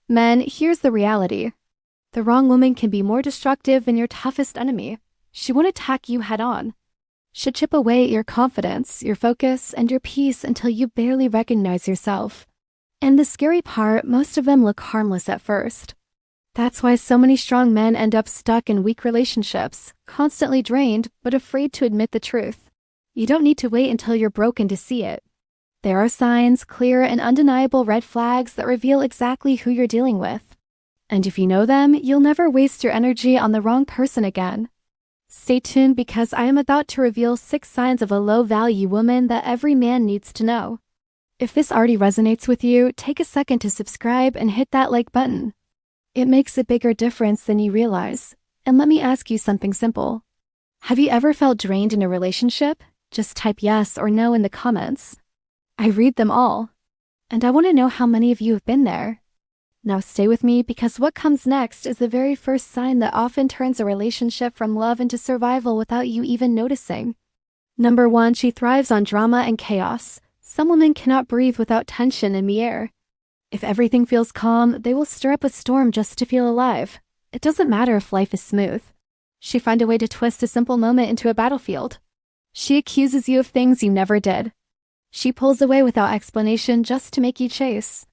Men, here's the reality. The wrong woman can be more destructive than your toughest enemy. She won't attack you head on. She'll chip away at your confidence, your focus, and your peace until you barely recognize yourself. And the scary part, most of them look harmless at first. That's why so many strong men end up stuck in weak relationships, constantly drained, but afraid to admit the truth. You don't need to wait until you're broken to see it. There are signs, clear and undeniable red flags that reveal exactly who you're dealing with. And if you know them, you'll never waste your energy on the wrong person again. Stay tuned because I am about to reveal 6 signs of a low-value woman that every man needs to know. If this already resonates with you, take a second to subscribe and hit that like button. It makes a bigger difference than you realize. And let me ask you something simple. Have you ever felt drained in a relationship? Just type yes or no in the comments. I read them all. And I want to know how many of you have been there. Now stay with me because what comes next is the very first sign that often turns a relationship from love into survival without you even noticing. Number 1, she thrives on drama and chaos. Some women cannot breathe without tension in the air. If everything feels calm, they will stir up a storm just to feel alive. It doesn't matter if life is smooth. She finds a way to twist a simple moment into a battlefield. She accuses you of things you never did. She pulls away without explanation just to make you chase.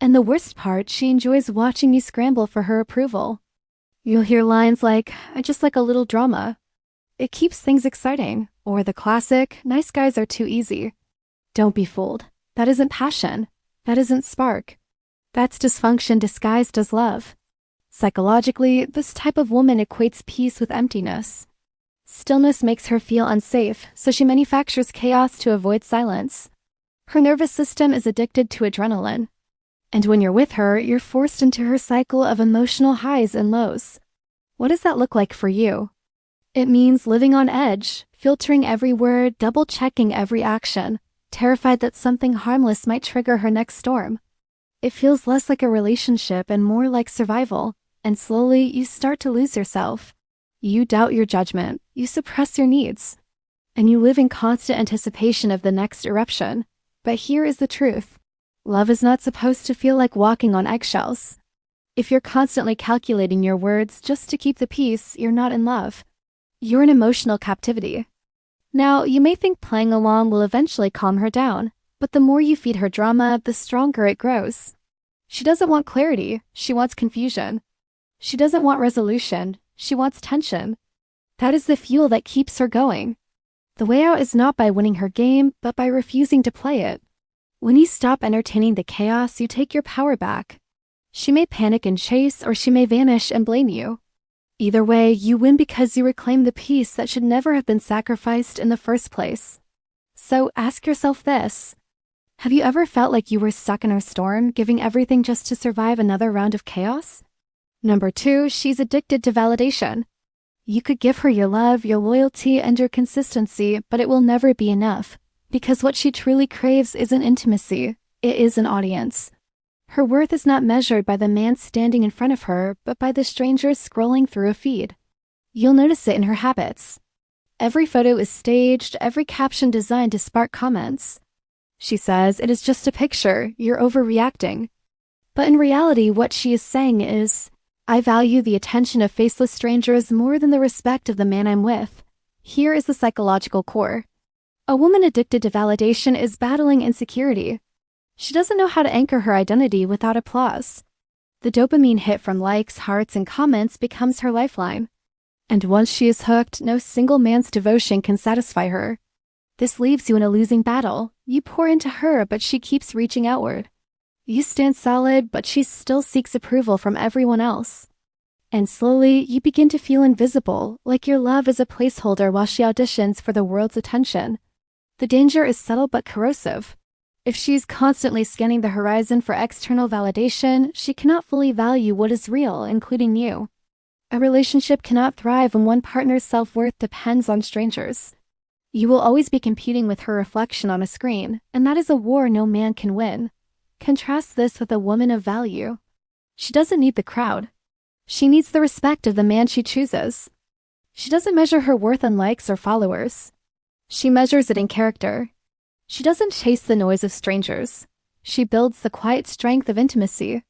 And the worst part, she enjoys watching you scramble for her approval. You'll hear lines like, "I just like a little drama." It keeps things exciting. Or the classic, "Nice guys are too easy." Don't be fooled. That isn't passion. That isn't spark. That's dysfunction disguised as love. Psychologically, this type of woman equates peace with emptiness. Stillness makes her feel unsafe, so she manufactures chaos to avoid silence. Her nervous system is addicted to adrenaline. And when you're with her, you're forced into her cycle of emotional highs and lows. What does that look like for you? It means living on edge, filtering every word, double-checking every action, terrified that something harmless might trigger her next storm. It feels less like a relationship and more like survival, and slowly you start to lose yourself. You doubt your judgment, you suppress your needs, and you live in constant anticipation of the next eruption. But here is the truth. Love is not supposed to feel like walking on eggshells. If you're constantly calculating your words just to keep the peace, you're not in love. You're in emotional captivity. Now, you may think playing along will eventually calm her down, but the more you feed her drama, the stronger it grows. She doesn't want clarity, she wants confusion. She doesn't want resolution, she wants tension. That is the fuel that keeps her going. The way out is not by winning her game, but by refusing to play it. When you stop entertaining the chaos, you take your power back. She may panic and chase, or she may vanish and blame you. Either way, you win because you reclaim the peace that should never have been sacrificed in the first place. So ask yourself this. Have you ever felt like you were stuck in her storm, giving everything just to survive another round of chaos? Number 2, she's addicted to validation. You could give her your love, your loyalty, and your consistency, but it will never be enough. Because what she truly craves isn't intimacy, it is an audience. Her worth is not measured by the man standing in front of her, but by the strangers scrolling through a feed. You'll notice it in her habits. Every photo is staged, every caption designed to spark comments. She says, "It is just a picture, you're overreacting." But in reality, what she is saying is, "I value the attention of faceless strangers more than the respect of the man I'm with." Here is the psychological core. A woman addicted to validation is battling insecurity. She doesn't know how to anchor her identity without applause. The dopamine hit from likes, hearts, and comments becomes her lifeline. And once she is hooked, no single man's devotion can satisfy her. This leaves you in a losing battle. You pour into her, but she keeps reaching outward. You stand solid, but she still seeks approval from everyone else. And slowly, you begin to feel invisible, like your love is a placeholder while she auditions for the world's attention. The danger is subtle but corrosive. If she's constantly scanning the horizon for external validation, she cannot fully value what is real, including you. A relationship cannot thrive when one partner's self-worth depends on strangers. You will always be competing with her reflection on a screen, and that is a war no man can win. Contrast this with a woman of value. She doesn't need the crowd. She needs the respect of the man she chooses. She doesn't measure her worth in likes or followers. She measures it in character. She doesn't chase the noise of strangers. She builds the quiet strength of intimacy.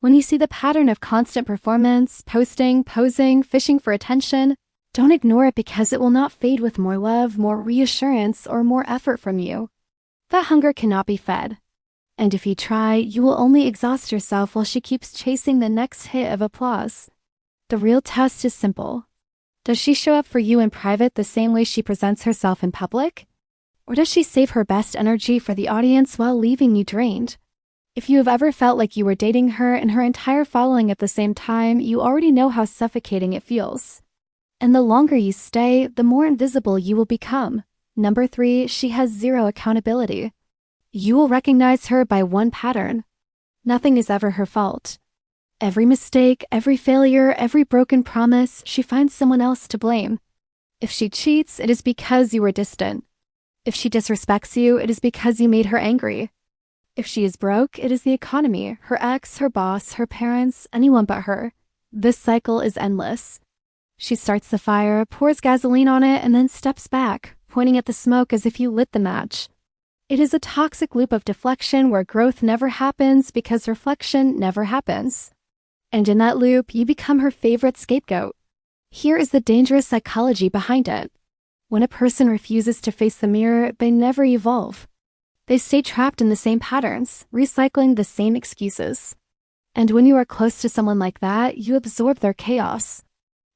When you see the pattern of constant performance, posting, posing, fishing for attention, don't ignore it because it will not fade with more love, more reassurance, or more effort from you. That hunger cannot be fed. And if you try, you will only exhaust yourself while she keeps chasing the next hit of applause. The real test is simple. Does she show up for you in private the same way she presents herself in public? Or does she save her best energy for the audience while leaving you drained? If you have ever felt like you were dating her and her entire following at the same time, you already know how suffocating it feels. And the longer you stay, the more invisible you will become. Number 3, she has zero accountability. You will recognize her by one pattern. Nothing is ever her fault. Every mistake, every failure, every broken promise, she finds someone else to blame. If she cheats, it is because you were distant. If she disrespects you, it is because you made her angry. If she is broke, it is the economy, her ex, her boss, her parents, anyone but her. This cycle is endless. She starts the fire, pours gasoline on it, and then steps back, pointing at the smoke as if you lit the match. It is a toxic loop of deflection where growth never happens because reflection never happens. And in that loop, you become her favorite scapegoat. Here is the dangerous psychology behind it. When a person refuses to face the mirror, they never evolve. They stay trapped in the same patterns, recycling the same excuses. And when you are close to someone like that, you absorb their chaos.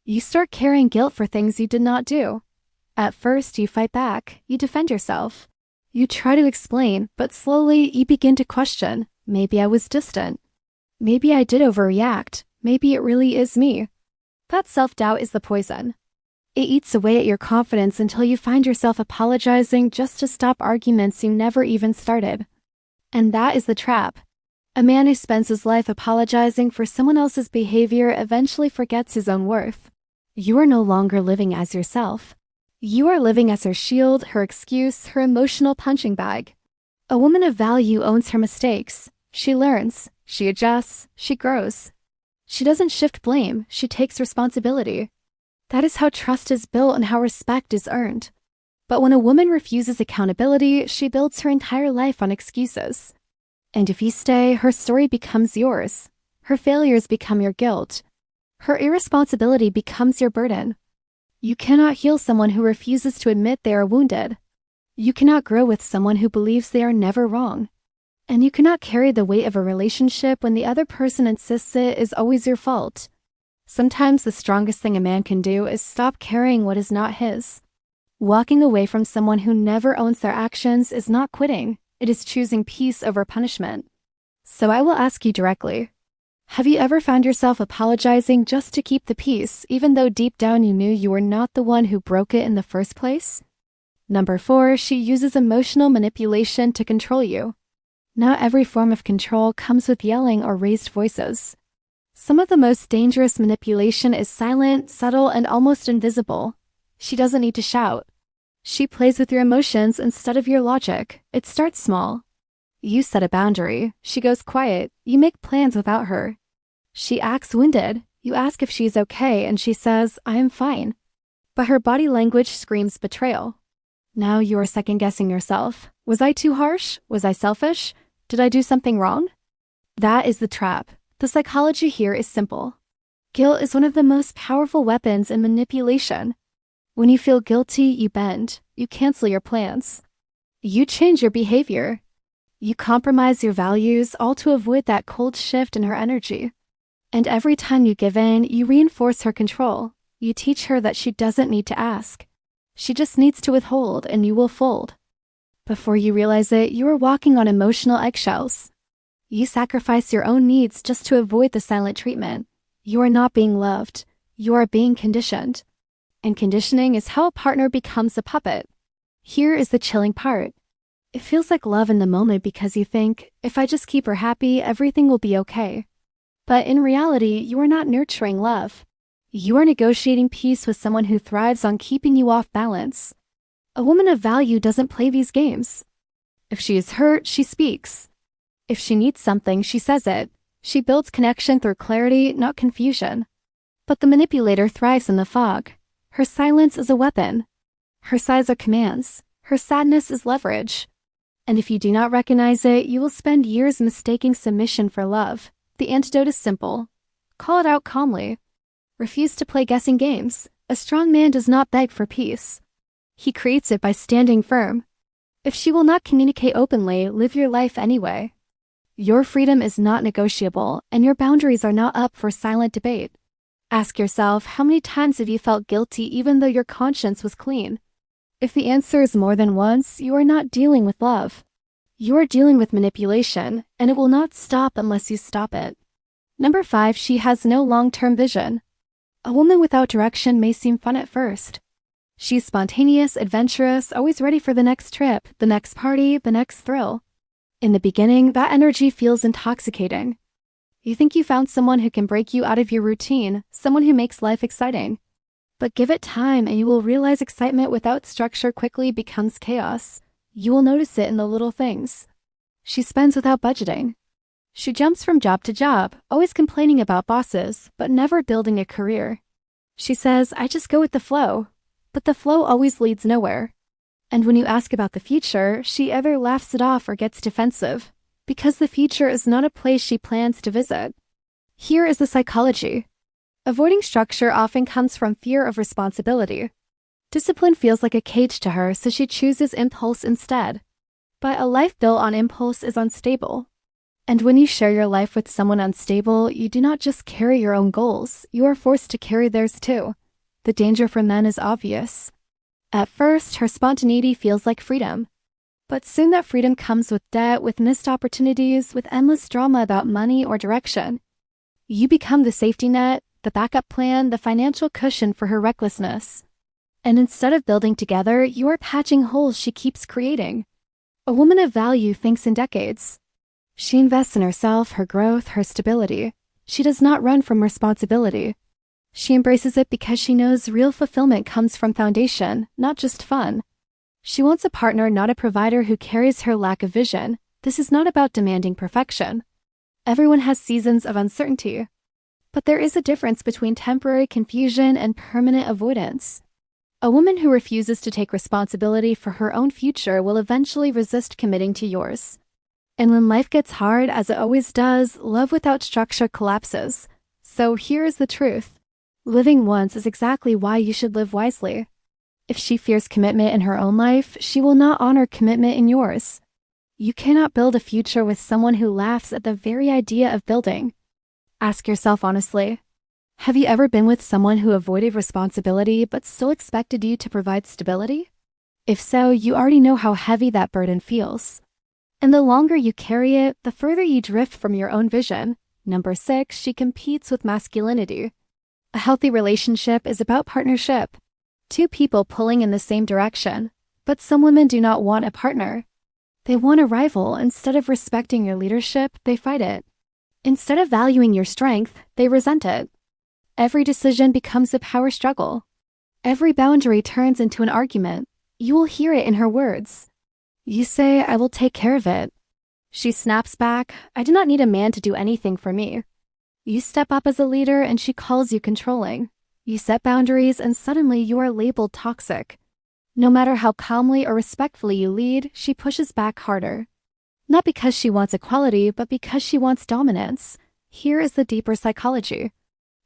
You start carrying guilt for things you did not do. At first, you fight back, you defend yourself. You try to explain, but slowly you begin to question. Maybe I was distant. Maybe I did overreact. Maybe it really is me. That self-doubt is the poison. It eats away at your confidence until you find yourself apologizing just to stop arguments you never even started. And that is the trap. A man who spends his life apologizing for someone else's behavior eventually forgets his own worth. You are no longer living as yourself. You are living as her shield, her excuse, her emotional punching bag. A woman of value owns her mistakes. She learns, she adjusts, she grows. She doesn't shift blame, she takes responsibility. That is how trust is built and how respect is earned. But when a woman refuses accountability, she builds her entire life on excuses. And if you stay, her story becomes yours. Her failures become your guilt. Her irresponsibility becomes your burden. You cannot heal someone who refuses to admit they are wounded. You cannot grow with someone who believes they are never wrong. And you cannot carry the weight of a relationship when the other person insists it is always your fault. Sometimes the strongest thing a man can do is stop carrying what is not his. Walking away from someone who never owns their actions is not quitting. It is choosing peace over punishment. So I will ask you directly. Have you ever found yourself apologizing just to keep the peace, even though deep down you knew you were not the one who broke it in the first place? Number 4, she uses emotional manipulation to control you. Not every form of control comes with yelling or raised voices. Some of the most dangerous manipulation is silent, subtle, and almost invisible. She doesn't need to shout. She plays with your emotions instead of your logic. It starts small. You set a boundary. She goes quiet. You make plans without her. She acts winded. You ask if she's okay, and she says, I am fine. But her body language screams betrayal. Now you are second-guessing yourself. Was I too harsh? Was I selfish? Did I do something wrong? That is the trap. The psychology here is simple. Guilt is one of the most powerful weapons in manipulation. When you feel guilty, you bend. You cancel your plans. You change your behavior. You compromise your values, all to avoid that cold shift in her energy. And every time you give in, you reinforce her control. You teach her that she doesn't need to ask. She just needs to withhold, and you will fold. Before you realize it, you are walking on emotional eggshells. You sacrifice your own needs just to avoid the silent treatment. You are not being loved. You are being conditioned. And conditioning is how a partner becomes a puppet. Here is the chilling part. It feels like love in the moment because you think, if I just keep her happy, everything will be okay. But in reality, you are not nurturing love. You are negotiating peace with someone who thrives on keeping you off balance. A woman of value doesn't play these games. If she is hurt, she speaks. If she needs something, she says it. She builds connection through clarity, not confusion. But the manipulator thrives in the fog. Her silence is a weapon. Her sighs are commands. Her sadness is leverage. And if you do not recognize it, you will spend years mistaking submission for love. The antidote is simple. Call it out calmly. Refuse to play guessing games. A strong man does not beg for peace. He creates it by standing firm. If she will not communicate openly, live your life anyway. Your freedom is not negotiable, and your boundaries are not up for silent debate. Ask yourself, how many times have you felt guilty even though your conscience was clean? If the answer is more than once, you are not dealing with love. You are dealing with manipulation, and it will not stop unless you stop it. Number 5, she has no long-term vision. A woman without direction may seem fun at first. She's spontaneous, adventurous, always ready for the next trip, the next party, the next thrill. In the beginning, that energy feels intoxicating. You think you found someone who can break you out of your routine, someone who makes life exciting. But give it time and you will realize excitement without structure quickly becomes chaos. You will notice it in the little things. She spends without budgeting. She jumps from job to job, always complaining about bosses, but never building a career. She says, I just go with the flow. But the flow always leads nowhere. And when you ask about the future, she either laughs it off or gets defensive, because the future is not a place she plans to visit. Here is the psychology. Avoiding structure often comes from fear of responsibility. Discipline feels like a cage to her, so she chooses impulse instead. But a life built on impulse is unstable. And when you share your life with someone unstable, you do not just carry your own goals, you are forced to carry theirs too. The danger for men is obvious. At first, her spontaneity feels like freedom. But soon that freedom comes with debt, with missed opportunities, with endless drama about money or direction. You become the safety net, the backup plan, the financial cushion for her recklessness. And instead of building together, you are patching holes she keeps creating. A woman of value thinks in decades. She invests in herself, her growth, her stability. She does not run from responsibility. She embraces it because she knows real fulfillment comes from foundation, not just fun. She wants a partner, not a provider who carries her lack of vision. This is not about demanding perfection. Everyone has seasons of uncertainty. But there is a difference between temporary confusion and permanent avoidance. A woman who refuses to take responsibility for her own future will eventually resist committing to yours. And when life gets hard, as it always does, love without structure collapses. So here is the truth. Living once is exactly why you should live wisely. If she fears commitment in her own life, she will not honor commitment in yours. You cannot build a future with someone who laughs at the very idea of building. Ask yourself honestly, have you ever been with someone who avoided responsibility but still expected you to provide stability? If so, you already know how heavy that burden feels. And the longer you carry it, the further you drift from your own vision. Number 6, she competes with masculinity. A healthy relationship is about partnership. Two people pulling in the same direction. But some women do not want a partner. They want a rival. Instead of respecting your leadership, they fight it. Instead of valuing your strength, they resent it. Every decision becomes a power struggle. Every boundary turns into an argument. You will hear it in her words. You say, I will take care of it. She snaps back, I do not need a man to do anything for me. You step up as a leader and she calls you controlling. You set boundaries and suddenly you are labeled toxic. No matter how calmly or respectfully you lead, she pushes back harder. Not because she wants equality, but because she wants dominance. Here is the deeper psychology.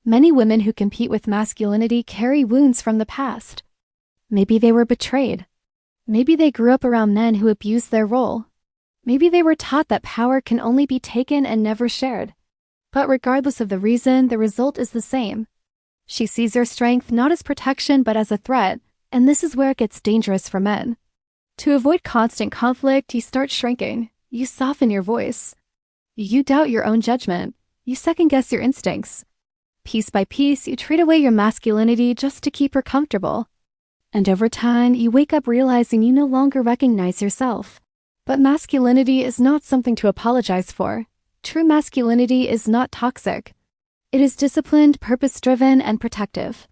Many women who compete with masculinity carry wounds from the past. Maybe they were betrayed. Maybe they grew up around men who abused their role. Maybe they were taught that power can only be taken and never shared. But regardless of the reason, the result is the same. She sees her strength not as protection but as a threat, and this is where it gets dangerous for men. To avoid constant conflict, you start shrinking. You soften your voice. You doubt your own judgment. You second-guess your instincts. Piece by piece, you trade away your masculinity just to keep her comfortable. And over time, you wake up realizing you no longer recognize yourself. But masculinity is not something to apologize for. True masculinity is not toxic. It is disciplined, purpose-driven, and protective.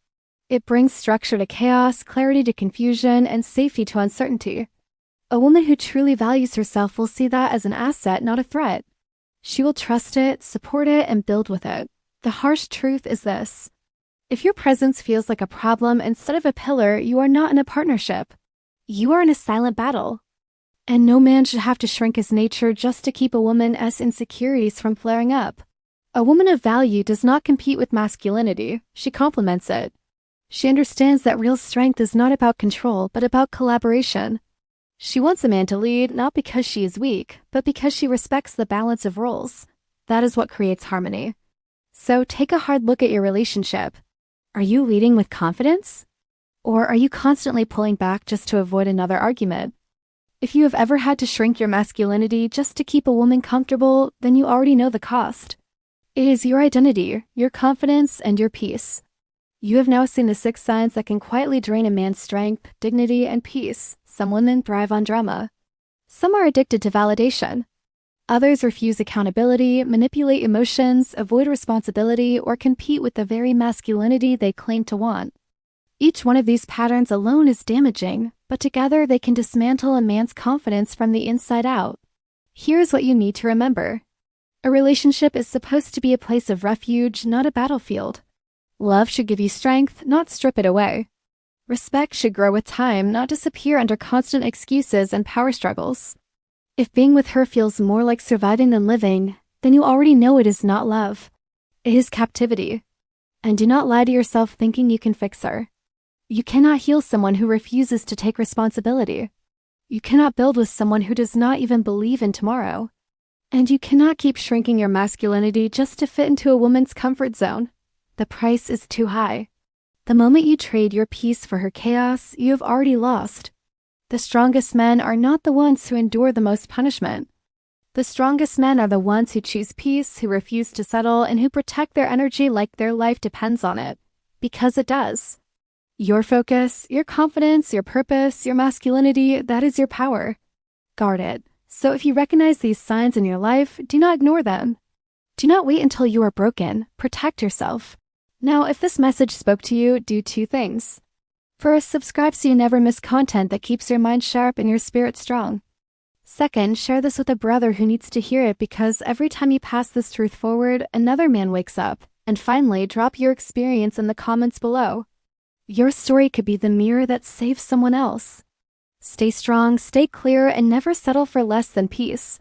It brings structure to chaos, clarity to confusion, and safety to uncertainty. A woman who truly values herself will see that as an asset, not a threat. She will trust it, support it, and build with it. The harsh truth is this. If your presence feels like a problem instead of a pillar, you are not in a partnership. You are in a silent battle. And no man should have to shrink his nature just to keep a woman's insecurities from flaring up. A woman of value does not compete with masculinity, she complements it. She understands that real strength is not about control, but about collaboration. She wants a man to lead not because she is weak, but because she respects the balance of roles. That is what creates harmony. So take a hard look at your relationship. Are you leading with confidence? Or are you constantly pulling back just to avoid another argument? If you have ever had to shrink your masculinity just to keep a woman comfortable, then you already know the cost. It is your identity, your confidence, and your peace. You have now seen the 6 signs that can quietly drain a man's strength, dignity, and peace. Some women thrive on drama. Some are addicted to validation. Others refuse accountability, manipulate emotions, avoid responsibility, or compete with the very masculinity they claim to want. Each one of these patterns alone is damaging, but together they can dismantle a man's confidence from the inside out. Here's what you need to remember. A relationship is supposed to be a place of refuge, not a battlefield. Love should give you strength, not strip it away. Respect should grow with time, not disappear under constant excuses and power struggles. If being with her feels more like surviving than living, then you already know it is not love. It is captivity. And do not lie to yourself thinking you can fix her. You cannot heal someone who refuses to take responsibility. You cannot build with someone who does not even believe in tomorrow. And you cannot keep shrinking your masculinity just to fit into a woman's comfort zone. The price is too high. The moment you trade your peace for her chaos, you have already lost. The strongest men are not the ones who endure the most punishment. The strongest men are the ones who choose peace, who refuse to settle, and who protect their energy like their life depends on it. Because it does. Your focus, your confidence, your purpose, your masculinity, that is your power. Guard it. So if you recognize these signs in your life, do not ignore them. Do not wait until you are broken. Protect yourself. Now, if this message spoke to you, do 2 things. First, subscribe so you never miss content that keeps your mind sharp and your spirit strong. Second, share this with a brother who needs to hear it because every time you pass this truth forward, another man wakes up. And finally, drop your experience in the comments below. Your story could be the mirror that saves someone else. Stay strong, stay clear, and never settle for less than peace.